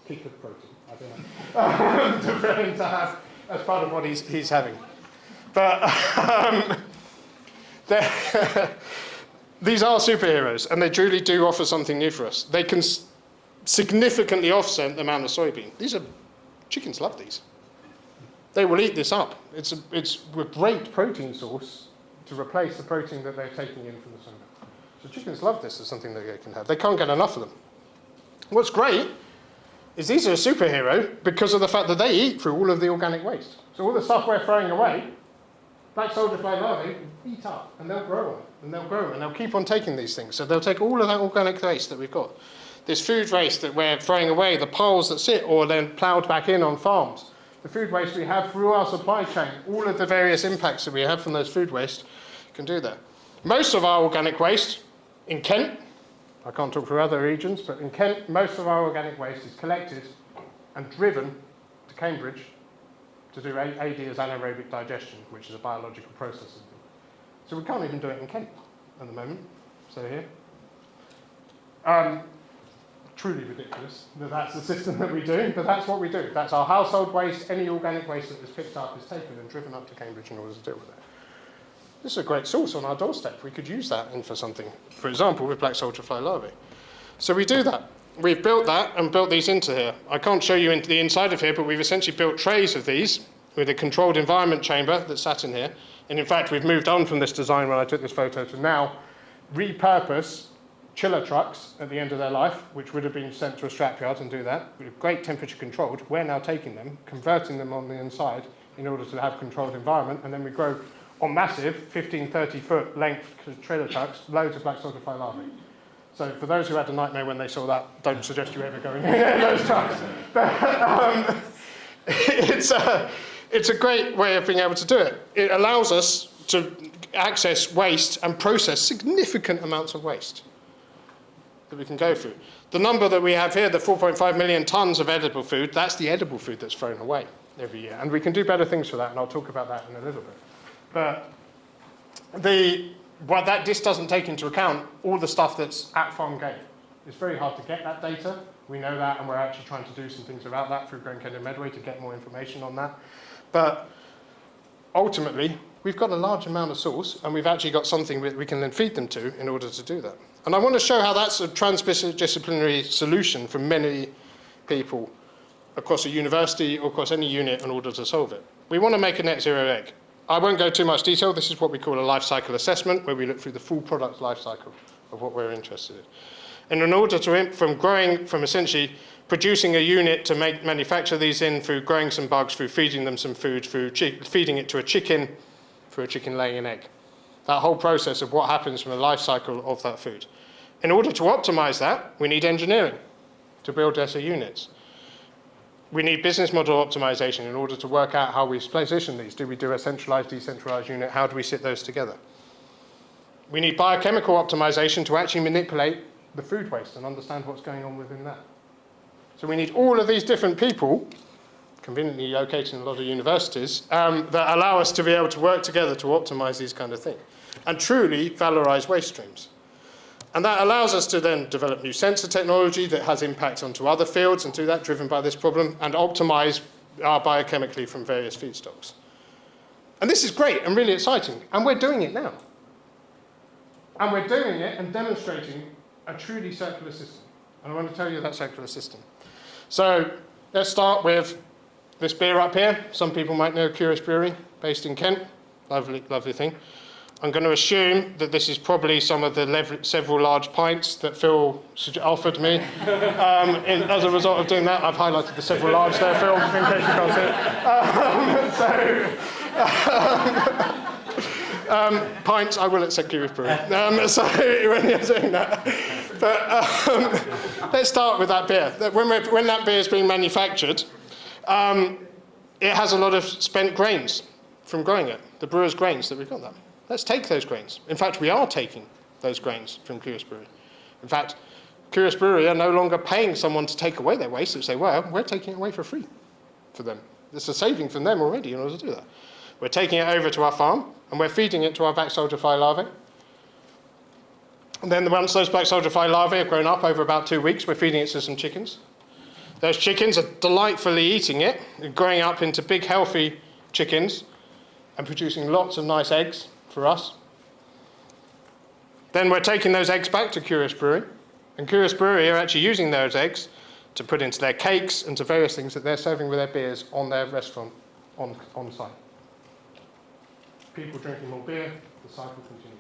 kick of protein. I don't know. For him to have as part of what he's having. But these are superheroes, and they truly do offer something new for us. They can significantly offset the amount of soybean. Chickens love these. They will eat this up. It's a great protein source to replace the protein that they're taking in from the soy meal. So chickens love this as something that they can have. They can't get enough of them. What's great is these are a superhero because of the fact that they eat through all of the organic waste. So all the stuff we're throwing away, black soldier fly larvae eat up, and they'll grow on, and they'll grow, and they'll keep on taking these things. So they'll take all of that organic waste that we've got. This food waste that we're throwing away, the piles that sit or then ploughed back in on farms, the food waste we have through our supply chain, all of the various impacts that we have from those food waste can do that. Most of our organic waste in Kent, I can't talk for other regions, but in Kent, most of our organic waste is collected and driven to Cambridge to do AD as anaerobic digestion, which is a biological process. So we can't even do it in Kent at the moment. So here. Truly ridiculous that that's the system that we do, but that's what we do. That's our household waste. Any organic waste that is picked up is taken and driven up to Cambridge in order to deal with it. This is a great source on our doorstep. We could use that in for something, for example, with black soldier fly larvae. So we do that. We've built that and built these into here. I can't show you into the inside of here, but we've essentially built trays of these with a controlled environment chamber that sat in here. And in fact, we've moved on from this design when I took this photo to now repurpose chiller trucks at the end of their life, which would have been sent to a scrapyard and do that. With great temperature controlled. We're now taking them, converting them on the inside in order to have controlled environment, and then we grow on massive 15, 30 foot length trailer trucks, loads of black soldier fly larvae. So for those who had a nightmare when they saw that, don't suggest you ever go in those trucks. But it's a great way of being able to do it. It allows us to access waste and process significant amounts of waste that we can go through. The number that we have here, the 4.5 million tons of edible food, that's the edible food that's thrown away every year. And we can do better things for that, and I'll talk about that in a little bit. But this doesn't take into account all the stuff that's at farm gate. It's very hard to get that data. We know that, and we're actually trying to do some things about that through Growing Kent and Medway to get more information on that. But ultimately, we've got a large amount of source, and we've actually got something that we can then feed them to in order to do that. And I want to show how that's a transdisciplinary solution for many people across a university or across any unit in order to solve it. We want to make a net zero egg. I won't go too much detail. This is what we call a life cycle assessment, where we look through the full product life cycle of what we're interested in. And in order to, from essentially producing a unit to manufacture these in, through growing some bugs, through feeding them some food, through feeding it to a chicken, for a chicken laying an egg. That whole process of what happens from the life cycle of that food. In order to optimize that, we need engineering to build better units. We need business model optimization in order to work out how we position these. Do we do a centralized, decentralized unit? How do we sit those together? We need biochemical optimization to actually manipulate the food waste and understand what's going on within that. So we need all of these different people, conveniently located in a lot of universities, that allow us to be able to work together to optimize these kind of things and truly valorize waste streams. And that allows us to then develop new sensor technology that has impact onto other fields and do that driven by this problem and optimize biochemically from various feedstocks. And this is great and really exciting. And we're doing it now. And we're doing it and demonstrating a truly circular system. And I want to tell you that circular system. So let's start with this beer up here. Some people might know Curious Brewery, based in Kent. Lovely, lovely thing. I'm going to assume that this is probably some of the several large pints that Phil offered me. As a result of doing that, I've highlighted the several large there, Phil, in case you can't see it. Pints, I will accept Curious Brewery. So when you're doing that. But let's start with that beer. When that beer is being manufactured, it has a lot of spent grains from growing it, the brewer's grains that we've got there. Let's take those grains. In fact, we are taking those grains from Curious Brewery. In fact, Curious Brewery are no longer paying someone to take away their waste. They say, well, we're taking it away for free for them. It's a saving from them already in order to do that. We're taking it over to our farm, and we're feeding it to our black soldier fly larvae. And then once those black soldier fly larvae have grown up over about 2 weeks, we're feeding it to some chickens. Those chickens are delightfully eating it, growing up into big, healthy chickens, and producing lots of nice eggs for us. Then we're taking those eggs back to Curious Brewery, and Curious Brewery are actually using those eggs to put into their cakes and to various things that they're serving with their beers on their restaurant on site. People drinking more beer, the cycle continues.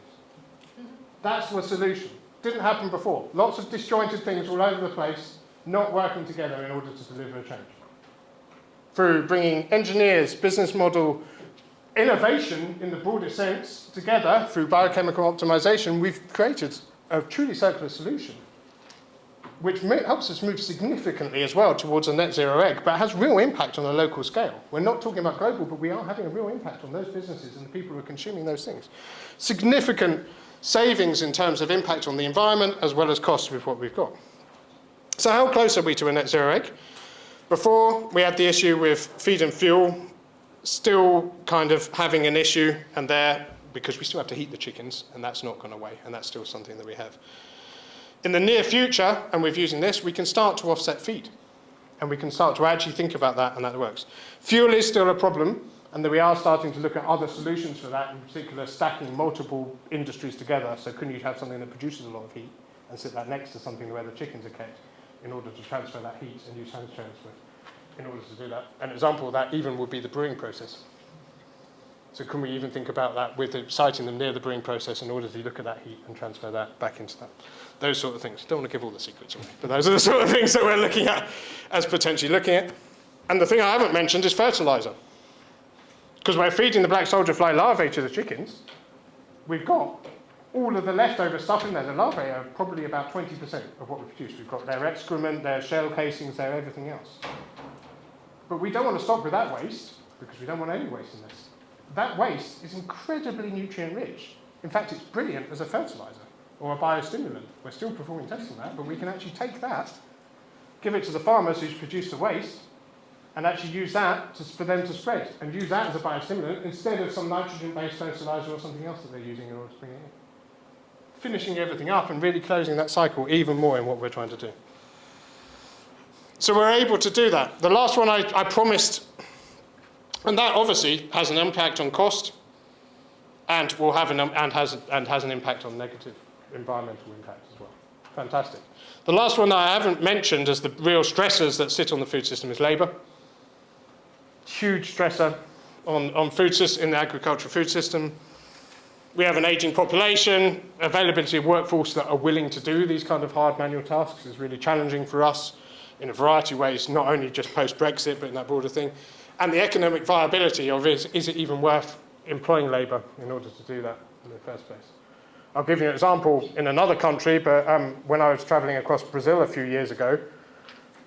That's the solution. Didn't happen before. Lots of disjointed things all over the place, not working together in order to deliver a change. Through bringing engineers, business model, innovation in the broader sense together through biochemical optimization, we've created a truly circular solution, which helps us move significantly as well towards a net zero egg, but has real impact on a local scale. We're not talking about global, but we are having a real impact on those businesses and the people who are consuming those things. Significant savings in terms of impact on the environment as well as costs with what we've got. So how close are we to a net zero egg? Before, we had the issue with feed and fuel still kind of having an issue, and there, because we still have to heat the chickens, and that's not gone away, and that's still something that we have. In the near future, and we're using this, we can start to offset feed. And we can start to actually think about that, and that works. Fuel is still a problem, and that we are starting to look at other solutions for that, in particular stacking multiple industries together. So can you have something that produces a lot of heat and sit that next to something where the chickens are kept in order to transfer that heat and use hand transfer in order to do that? An example of that even would be the brewing process. So can we even think about that with siting them near the brewing process in order to look at that heat and transfer that back into that? Those sort of things. Don't want to give all the secrets away, but those are the sort of things that we're looking at as potentially looking at. And the thing I haven't mentioned is fertilizer. Because we're feeding the black soldier fly larvae to the chickens, we've got all of the leftover stuff in there. The larvae are probably about 20% of what we produce. We've got their excrement, their shell casings, their everything else. But we don't want to stop with that waste, because we don't want any waste in this. That waste is incredibly nutrient rich. In fact, it's brilliant as a fertilizer or a biostimulant. We're still performing tests on that, but we can actually take that, give it to the farmers who's produced the waste, and actually use that for them to spread, and use that as a biostimulant instead of some nitrogen-based fertilizer or something else that they're using in order to bring it in. Finishing everything up and really closing that cycle even more in what we're trying to do. So we're able to do that. The last one I promised, and that obviously has an impact on cost, and will have has an impact on negative environmental impact as well. Fantastic. The last one that I haven't mentioned as the real stressors that sit on the food system is labour. Huge stressor on food system, in the agricultural food system. We have an ageing population. Availability of workforce that are willing to do these kind of hard manual tasks is really challenging for us in a variety of ways, not only just post-Brexit, but in that broader thing. And the economic viability of is it even worth employing labour in order to do that in the first place? I'll give you an example in another country, but when I was travelling across Brazil a few years ago,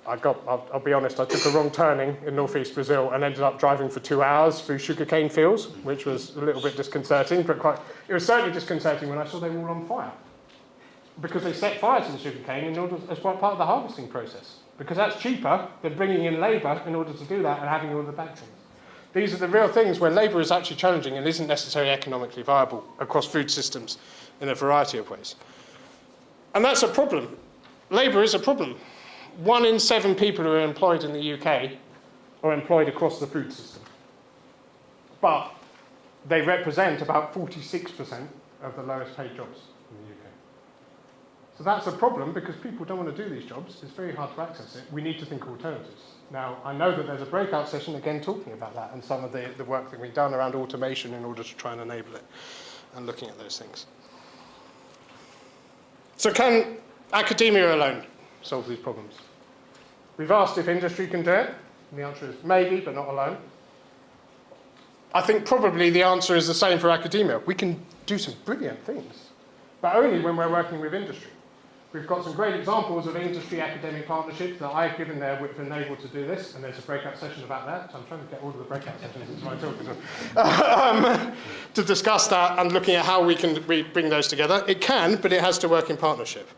I'll be honest, I took a wrong turning in northeast Brazil and ended up driving for 2 hours through sugarcane fields, which was a little bit disconcerting, but it was certainly disconcerting when I saw they were all on fire. Because they set fire to the sugarcane in order, as part of the harvesting process. Because that's cheaper than bringing in labour in order to do that and having all the bad things. These are the real things where labour is actually challenging and isn't necessarily economically viable across food systems in a variety of ways. And that's a problem. Labour is a problem. 1 in 7 people who are employed in the UK are employed across the food system. But they represent about 46% of the lowest paid jobs in the UK. So that's a problem because people don't want to do these jobs. It's very hard to access it. We need to think alternatives. Now, I know that there's a breakout session, again, talking about that and some of the work that we've done around automation in order to try and enable it and looking at those things. So can academia alone solve these problems? We've asked if industry can do it. And the answer is maybe, but not alone. I think probably the answer is the same for academia. We can do some brilliant things, but only when we're working with industry. We've got some great examples of industry-academic partnerships that I've given there which have been able to do this, and there's a breakout session about that. So I'm trying to get all of the breakout sessions into my talk to discuss that and looking at how we can bring those together. It can, but it has to work in partnership.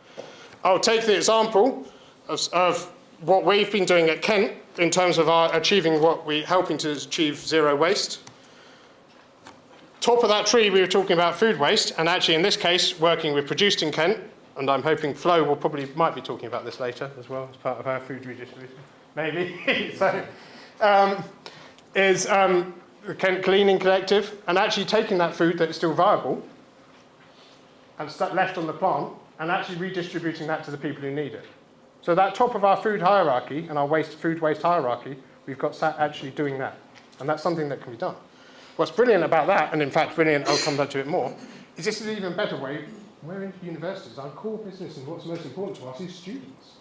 I'll take the example of what we've been doing at Kent in terms of our achieving what we're helping to achieve zero waste. Top of that tree, we were talking about food waste, and actually in this case, working with Produced in Kent, and I'm hoping Flo might be talking about this later as well as part of our food redistribution, maybe. So, is the Kent Cleaning Collective, and actually taking that food that is still viable and left on the plant, and actually redistributing that to the people who need it. So that top of our food hierarchy and our food waste hierarchy, we've got SAT actually doing that, and that's something that can be done. What's brilliant about that, and in fact brilliant, I'll come back to it more, is this is an even better way. We're in universities. Our core business and what's most important to us is students.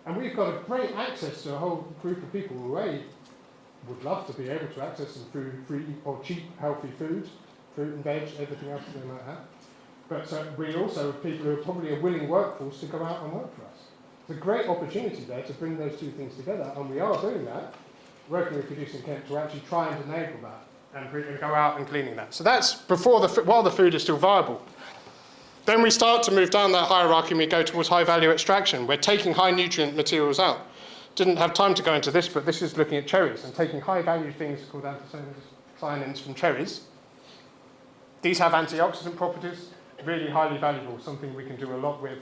And we've got a great access to a whole group of people who would love to be able to access some food, free or cheap, healthy food, fruit and veg, everything else that they might have. But we also have people who are probably a willing workforce to go out and work for us. There's a great opportunity there to bring those two things together, and we are doing that, working with Produced in Kent to actually try and enable that and go out and cleaning that. So that's while the food is still viable. Then we start to move down that hierarchy and we go towards high value extraction. We're taking high nutrient materials out. Didn't have time to go into this, but this is looking at cherries and taking high-value things called anthocyanins from cherries. These have antioxidant properties, really highly valuable, something we can do a lot with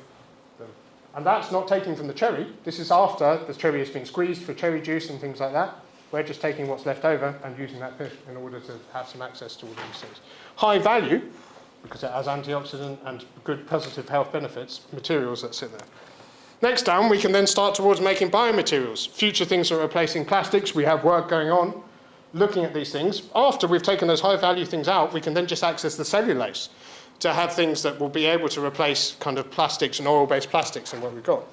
them. And that's not taking from the cherry. This is after the cherry has been squeezed for cherry juice and things like that. We're just taking what's left over and using that pith in order to have some access to all these things. High value, because it has antioxidant and good positive health benefits, materials that sit there. Next down, we can then start towards making biomaterials. Future things are replacing plastics. We have work going on looking at these things. After we've taken those high value things out, we can then just access the cellulose to have things that will be able to replace kind of plastics and oil-based plastics and what we've got.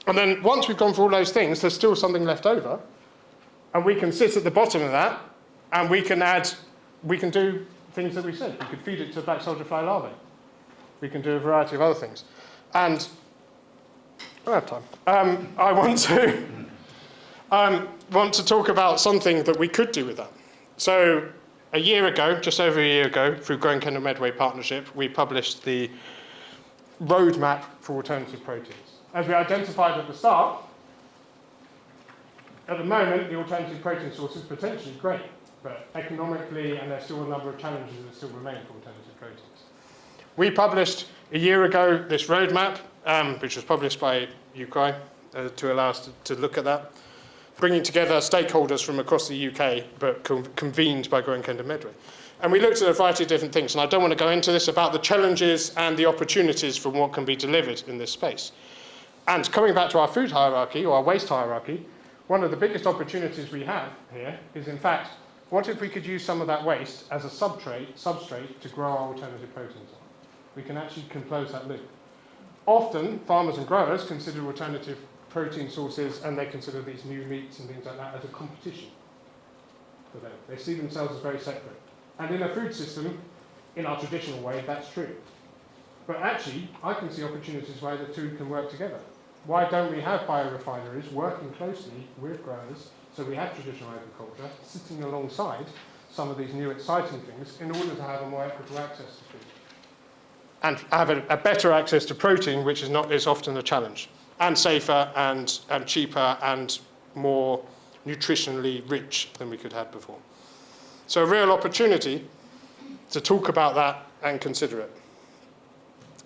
And then once we've gone through all those things, there's still something left over. And we can sit at the bottom of that, and we can do things that we said. We could feed it to black soldier fly larvae. We can do a variety of other things. And I don't have time. I want to talk about something that we could do with that. So a year ago, just over a year ago, through Growing Kendal Medway Partnership, we published the roadmap for alternative proteins. As we identified at the start, at the moment, the alternative protein source is potentially great, but economically, and there's still a number of challenges that still remain for alternative proteins. We published a year ago this roadmap, which was published by UCRI to allow us to look at that, bringing together stakeholders from across the UK, but convened by Growing Kendal Medway. And we looked at a variety of different things, and I don't want to go into this about the challenges and the opportunities from what can be delivered in this space. And coming back to our food hierarchy, or our waste hierarchy, one of the biggest opportunities we have here is, in fact, what if we could use some of that waste as a substrate to grow our alternative proteins on? We can actually close that loop. Often, farmers and growers consider alternative protein sources, and they consider these new meats and things like that as a competition for them. They see themselves as very separate. And in a food system, in our traditional way, that's true. But actually, I can see opportunities where the two can work together. Why don't we have biorefineries working closely with growers, so we have traditional agriculture, sitting alongside some of these new exciting things in order to have a more equitable access to food? And have a better access to protein, which is often a challenge, and safer and cheaper and more nutritionally rich than we could have before. So a real opportunity to talk about that and consider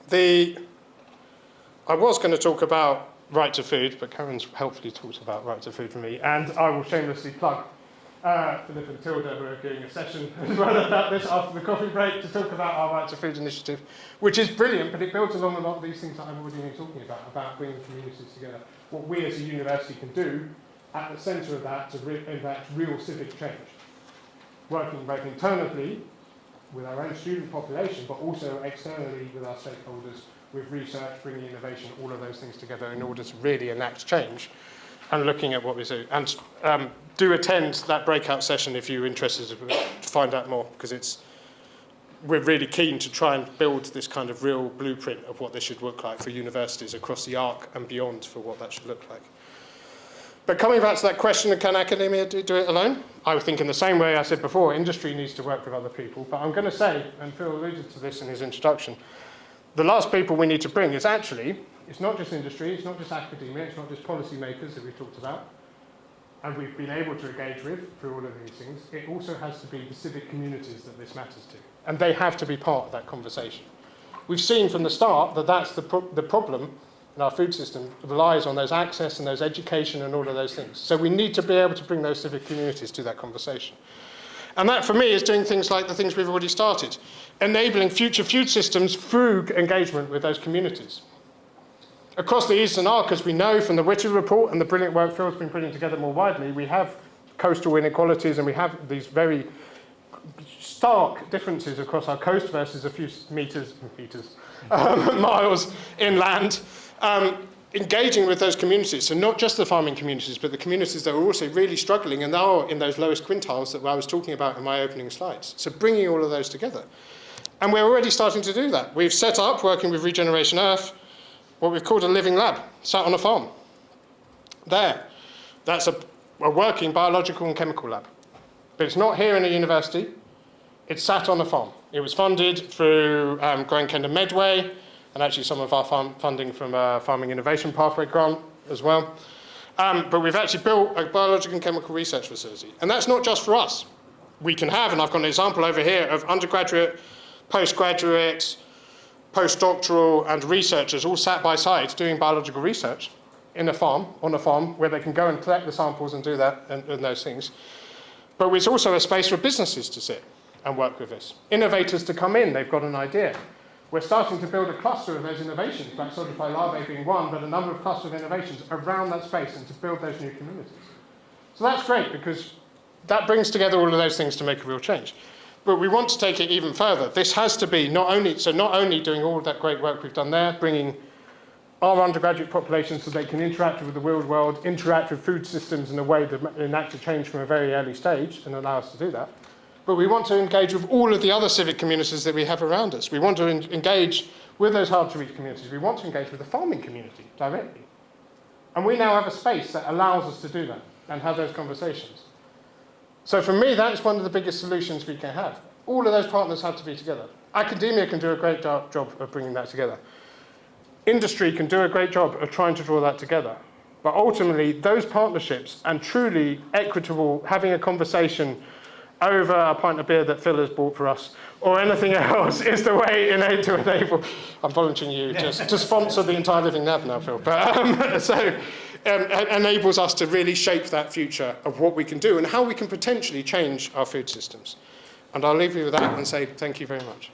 it. I was going to talk about right to food, but Karen's helpfully talked about right to food for me, and I will shamelessly plug Philip and Tilda, who are doing a session as well about this after the coffee break to talk about our Right to Food initiative, which is brilliant, but it builds along a lot of these things that I've already been talking about bringing communities together. What we as a university can do at the centre of that to enact real civic change, working both internally with our own student population, but also externally with our stakeholders, with research, bringing innovation, all of those things together in order to really enact change, and looking at what we do. And do attend that breakout session if you're interested to find out more, because we're really keen to try and build this kind of real blueprint of what this should look like for universities across the arc and beyond for what that should look like. But coming back to that question of can academia do it alone? I would think in the same way I said before, industry needs to work with other people. But I'm going to say, and Phil alluded to this in his introduction, the last people we need to bring is actually, it's not just industry, it's not just academia, it's not just policymakers that we've talked about, and we've been able to engage with through all of these things. It also has to be the civic communities that this matters to, and they have to be part of that conversation. We've seen from the start that that's the problem in our food system, relies on those access and those education and all of those things. So we need to be able to bring those civic communities to that conversation. And that, for me, is doing things like the things we've already started, enabling future food systems through engagement with those communities. Across the Eastern Arc, as we know from the Whittier report and the brilliant work Phil's been putting together more widely, we have coastal inequalities and we have these very stark differences across our coast versus a few miles inland. Engaging with those communities, so not just the farming communities, but the communities that are also really struggling and are in those lowest quintiles that I was talking about in my opening slides. So bringing all of those together. And we're already starting to do that. We've set up, working with Regeneration Earth, what we've called a living lab, sat on a farm. There. That's a working biological and chemical lab. But it's not here in a university. It's sat on a farm. It was funded through Growing Kendal Medway, and actually some of our funding from a Farming Innovation Pathway grant as well. But we've actually built a biological and chemical research facility. And that's not just for us. We can have, and I've got an example over here of undergraduate, postgraduate, postdoctoral and researchers all sat by side doing biological research on a farm where they can go and collect the samples and do that and those things. But it's also a space for businesses to sit and work with this. Innovators to come in, they've got an idea. We're starting to build a cluster of those innovations, Bacillify larvae being one, but a number of cluster of innovations around that space and to build those new communities. So that's great because that brings together all of those things to make a real change. But we want to take it even further. This has to be not only doing all of that great work we've done there, bringing our undergraduate population so they can interact with the real world, interact with food systems in a way that enact a change from a very early stage and allow us to do that. But we want to engage with all of the other civic communities that we have around us. We want to engage with those hard-to-reach communities. We want to engage with the farming community directly. And we now have a space that allows us to do that and have those conversations. So for me, that is one of the biggest solutions we can have. All of those partners have to be together. Academia can do a great job of bringing that together. Industry can do a great job of trying to draw that together. But ultimately, those partnerships and truly equitable, having a conversation over a pint of beer that Phil has bought for us, or anything else, is the way to enable. I'm volunteering you just to sponsor the entire Living Lab now, Phil. But enables us to really shape that future of what we can do and how we can potentially change our food systems. And I'll leave you with that and say thank you very much.